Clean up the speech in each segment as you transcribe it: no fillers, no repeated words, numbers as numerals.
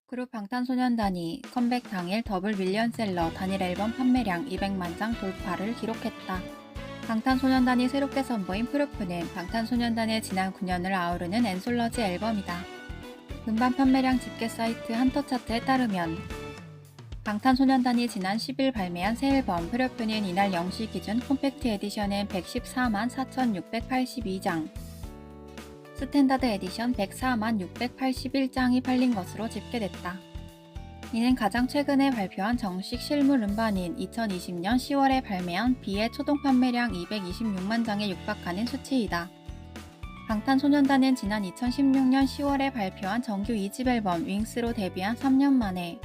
그룹 방탄소년단이 컴백 당일 더블 밀리언셀러 단일 앨범 판매량 200만 장 돌파를 기록했다. 방탄소년단이 새롭게 선보인 프루프는 방탄소년단의 지난 9년을 아우르는 앤솔러지 앨범이다. 음반 판매량 집계 사이트 한터차트에 따르면 방탄소년단이 지난 10일 발매한 새 앨범 프루프는 이날 0시 기준 콤팩트 에디션은 114만 4,682장, 스탠다드 에디션 104만 681장이 팔린 것으로 집계됐다. 이는 가장 최근에 발표한 정식 실물 음반인 2020년 10월에 발매한 B의 초동 판매량 226만 장에 육박하는 수치이다. 방탄소년단은 지난 2016년 10월에 발표한 정규 2집 앨범 윙스로 데뷔한 3년 만에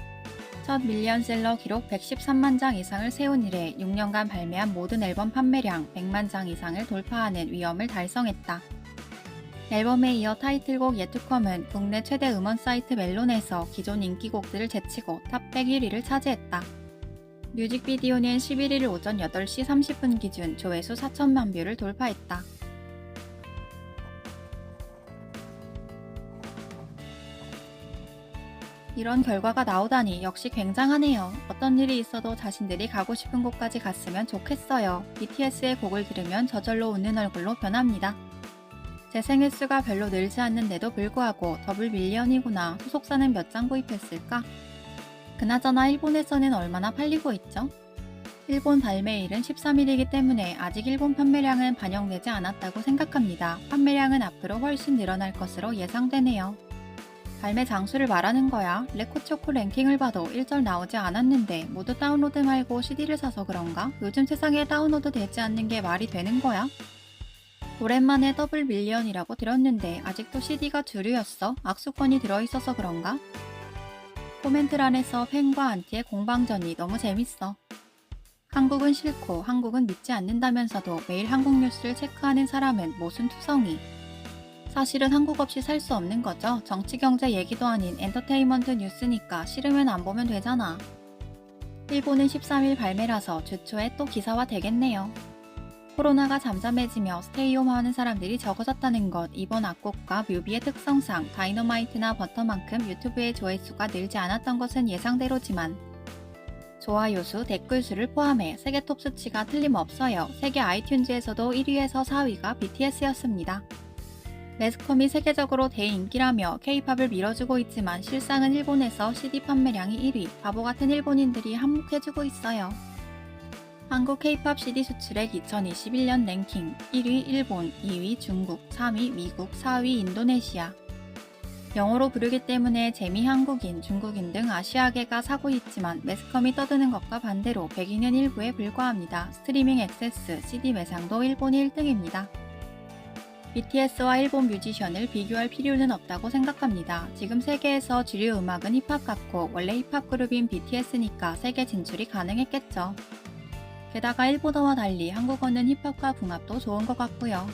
첫 밀리언셀러 기록 113만 장 이상을 세운 이래 6년간 발매한 모든 앨범 판매량 100만 장 이상을 돌파하는 위험을 달성했다. 앨범에 이어 타이틀곡 예투컴은 국내 최대 음원 사이트 멜론에서 기존 인기곡들을 제치고 탑100 1위를 차지했다. 뮤직비디오는 11일 오전 8시 30분 기준 조회수 4천만 뷰를 돌파했다. 이런 결과가 나오다니 역시 굉장하네요. 어떤 일이 있어도 자신들이 가고 싶은 곳까지 갔으면 좋겠어요. BTS의 곡을 들으면 저절로 웃는 얼굴로 변합니다. 재생 횟수가 별로 늘지 않는데도 불구하고 더블 밀리언이구나. 소속사는 몇 장 구입했을까? 그나저나 일본에서는 얼마나 팔리고 있죠? 일본 발매일은 13일이기 때문에 아직 일본 판매량은 반영되지 않았다고 생각합니다. 판매량은 앞으로 훨씬 늘어날 것으로 예상되네요. 발매 장수를 말하는 거야. 레코초코 랭킹을 봐도 1절 나오지 않았는데 모두 다운로드 말고 CD를 사서 그런가? 요즘 세상에 다운로드 되지 않는 게 말이 되는 거야? 오랜만에 더블 밀리언이라고 들었는데 아직도 CD가 주류였어? 악수권이 들어있어서 그런가? 코멘트란에서 팬과 안티의 공방전이 너무 재밌어. 한국은 싫고 한국은 믿지 않는다면서도 매일 한국 뉴스를 체크하는 사람은 모순 투성이. 사실은 한국 없이 살 수 없는 거죠. 정치 경제 얘기도 아닌 엔터테인먼트 뉴스니까 싫으면 안 보면 되잖아. 일본은 13일 발매라서 주 초에 또 기사화 되겠네요. 코로나가 잠잠해지며 스테이홈 하는 사람들이 적어졌다는 것, 이번 악곡과 뮤비의 특성상 다이너마이트나 버터만큼 유튜브의 조회수가 늘지 않았던 것은 예상대로지만 좋아요 수, 댓글 수를 포함해 세계 톱 수치가 틀림없어요. 세계 아이튠즈에서도 1위에서 4위가 BTS였습니다. 매스컴이 세계적으로 대인기라며 K-팝을 밀어주고 있지만 실상은 일본에서 CD 판매량이 1위, 바보 같은 일본인들이 한몫해주고 있어요. 한국 K-팝 CD 수출액 2021년 랭킹 1위 일본, 2위 중국, 3위 미국, 4위 인도네시아. 영어로 부르기 때문에 재미 한국인, 중국인 등 아시아계가 사고 있지만 매스컴이 떠드는 것과 반대로 백인은 일부에 불과합니다. 스트리밍 액세스, CD 매상도 일본이 1등입니다. BTS와 일본 뮤지션을 비교할 필요는 없다고 생각합니다. 지금 세계에서 주류 음악은 힙합 같고 원래 힙합 그룹인 BTS니까 세계 진출이 가능했겠죠. 게다가 일본어와 달리 한국어는 힙합과 궁합도 좋은 것 같고요.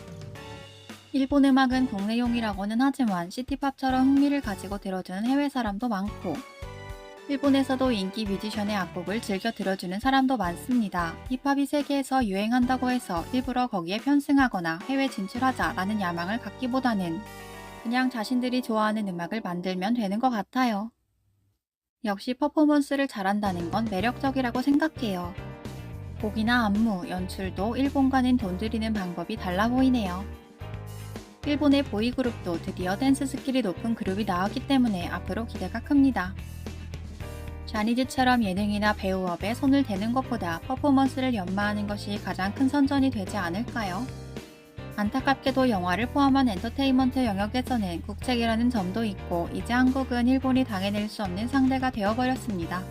일본 음악은 국내용이라고는 하지만 시티팝처럼 흥미를 가지고 들어주는 해외 사람도 많고 일본에서도 인기 뮤지션의 악곡을 즐겨 들어주는 사람도 많습니다. 힙합이 세계에서 유행한다고 해서 일부러 거기에 편승하거나 해외 진출하자라는 야망을 갖기보다는 그냥 자신들이 좋아하는 음악을 만들면 되는 것 같아요. 역시 퍼포먼스를 잘한다는 건 매력적이라고 생각해요. 곡이나 안무, 연출도 일본과는 돈 들이는 방법이 달라 보이네요. 일본의 보이그룹도 드디어 댄스 스킬이 높은 그룹이 나왔기 때문에 앞으로 기대가 큽니다. 샤니즈처럼 예능이나 배우업에 손을 대는 것보다 퍼포먼스를 연마하는 것이 가장 큰 선전이 되지 않을까요? 안타깝게도 영화를 포함한 엔터테인먼트 영역에서는 국책이라는 점도 있고 이제 한국은 일본이 당해낼 수 없는 상대가 되어버렸습니다.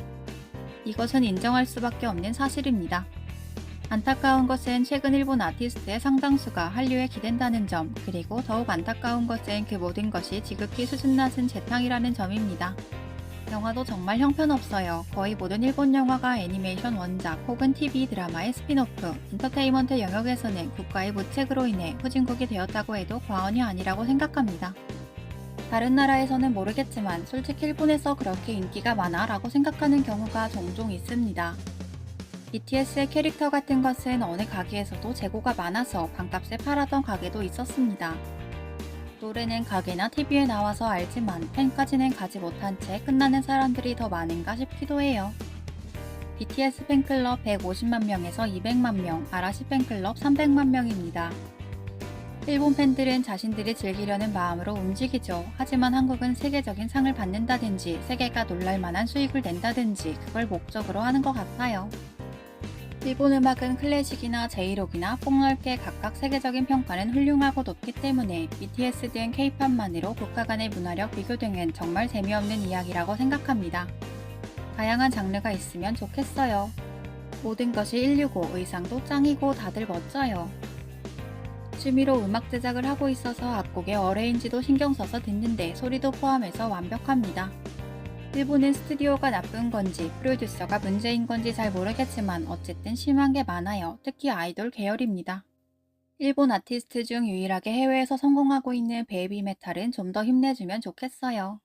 이것은 인정할 수밖에 없는 사실입니다. 안타까운 것은 최근 일본 아티스트의 상당수가 한류에 기댄다는 점, 그리고 더욱 안타까운 것은 그 모든 것이 지극히 수준 낮은 재탕이라는 점입니다. 영화도 정말 형편없어요. 거의 모든 일본 영화가 애니메이션 원작 혹은 TV 드라마의 스핀오프, 엔터테인먼트 영역에서는 국가의 무책으로 인해 후진국이 되었다고 해도 과언이 아니라고 생각합니다. 다른 나라에서는 모르겠지만 솔직히 일본에서 그렇게 인기가 많아 라고 생각하는 경우가 종종 있습니다. BTS의 캐릭터 같은 것은 어느 가게에서도 재고가 많아서 반값에 팔았던 가게도 있었습니다. 노래는 가게나 TV에 나와서 알지만 팬까지는 가지 못한 채 끝나는 사람들이 더 많은가 싶기도 해요. BTS 팬클럽 150만 명에서 200만 명, 아라시 팬클럽 300만 명입니다. 일본 팬들은 자신들이 즐기려는 마음으로 움직이죠. 하지만 한국은 세계적인 상을 받는다든지 세계가 놀랄만한 수익을 낸다든지 그걸 목적으로 하는 것 같아요. 일본 음악은 클래식이나 제이록이나 폭넓게 각각 세계적인 평가는 훌륭하고 높기 때문에 BTS 등 K-팝만으로 국가 간의 문화력 비교 등은 정말 재미없는 이야기라고 생각합니다. 다양한 장르가 있으면 좋겠어요. 모든 것이 인류고 의상도 짱이고 다들 멋져요. 취미로 음악 제작을 하고 있어서 악곡의 어레인지도 신경 써서 듣는데 소리도 포함해서 완벽합니다. 일본은 스튜디오가 나쁜 건지 프로듀서가 문제인 건지 잘 모르겠지만 어쨌든 심한 게 많아요. 특히 아이돌 계열입니다. 일본 아티스트 중 유일하게 해외에서 성공하고 있는 베이비메탈은 좀 더 힘내주면 좋겠어요.